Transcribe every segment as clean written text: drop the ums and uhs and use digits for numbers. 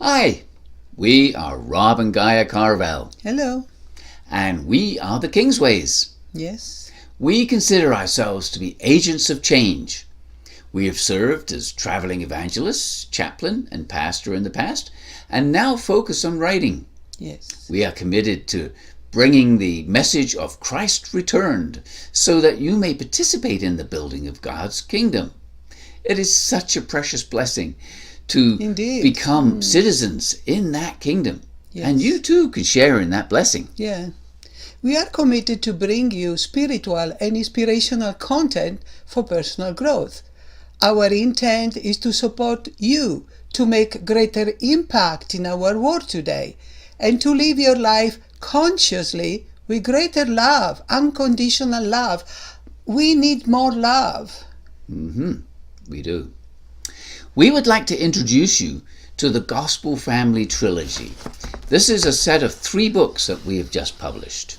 Hi, we are Rob and Gaia Carvel. Hello. And we are the Kingsways. Yes. We consider ourselves to be agents of change. We have served as traveling evangelists, chaplain, and pastor in the past, and now focus on writing. Yes. We are committed to bringing the message of Christ returned so that you may participate in the building of God's kingdom. It is such a precious blessing to become citizens in that kingdom. Yes. And you too can share in that blessing. Yeah. We are committed to bring you spiritual and inspirational content for personal growth. Our intent is to support you to make greater impact in our world today and to live your life consciously with greater love, unconditional love. We need more love. We do. We would like to introduce you to the Gospel Family Trilogy. This is a set of 3 books that we have just published.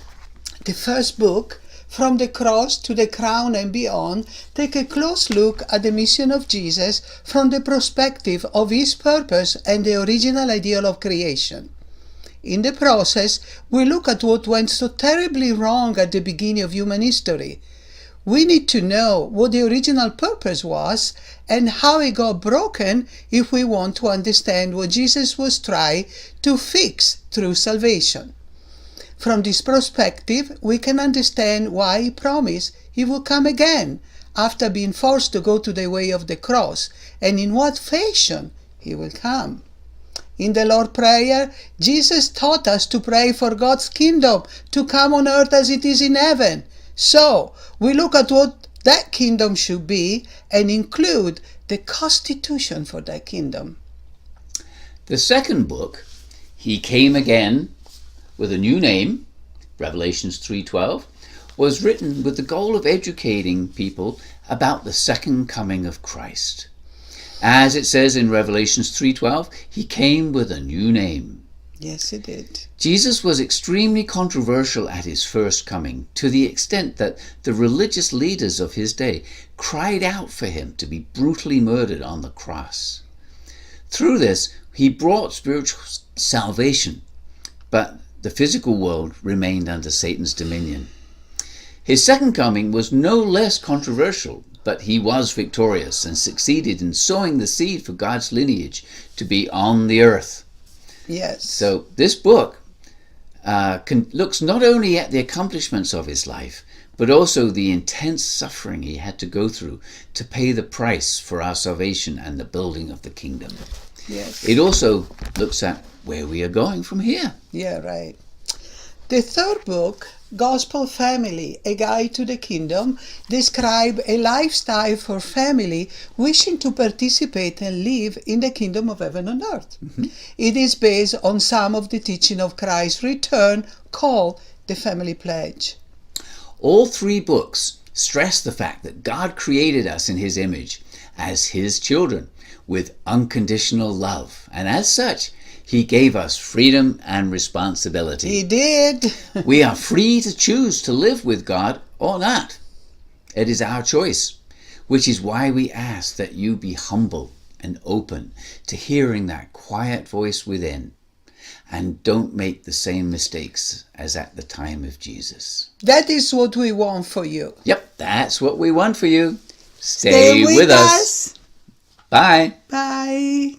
The first book, From the Cross to the Crown and Beyond, take a close look at the mission of Jesus from the perspective of his purpose and the original ideal of creation. In the process, we look at what went so terribly wrong at the beginning of human history. We need to know what the original purpose was and how it got broken if we want to understand what Jesus was trying to fix through salvation. From this perspective, we can understand why he promised he would come again after being forced to go to the way of the cross, and in what fashion he will come. In the Lord's Prayer, Jesus taught us to pray for God's kingdom to come on earth as it is in heaven. So, we look at what that kingdom should be and include the constitution for that kingdom. The second book, He Came Again with a New Name, Revelations 3:12, was written with the goal of educating people about the second coming of Christ. As it says in Revelations 3:12, He came with a new name. Yes, he did. Jesus was extremely controversial at his first coming, to the extent that the religious leaders of his day cried out for him to be brutally murdered on the cross. Through this, he brought spiritual salvation, but the physical world remained under Satan's dominion. His second coming was no less controversial, but he was victorious and succeeded in sowing the seed for God's lineage to be on the earth. Yes. So this book looks not only at the accomplishments of his life, but also the intense suffering he had to go through to pay the price for our salvation and the building of the kingdom. Yes. It also looks at where we are going from here. Yeah, right. The third book, Gospel Family, A Guide to the Kingdom, describes a lifestyle for family wishing to participate and live in the kingdom of heaven on earth. It is based on some of the teaching of Christ's return called the Family Pledge. All 3 books stress the fact that God created us in his image as his children with unconditional love, and as such, he gave us freedom and responsibility. He did. We are free to choose to live with God or not. It is our choice, which is why we ask that you be humble and open to hearing that quiet voice within, and don't make the same mistakes as at the time of Jesus. That is what we want for you. Yep, that's what we want for you. Stay with us. Bye. Bye.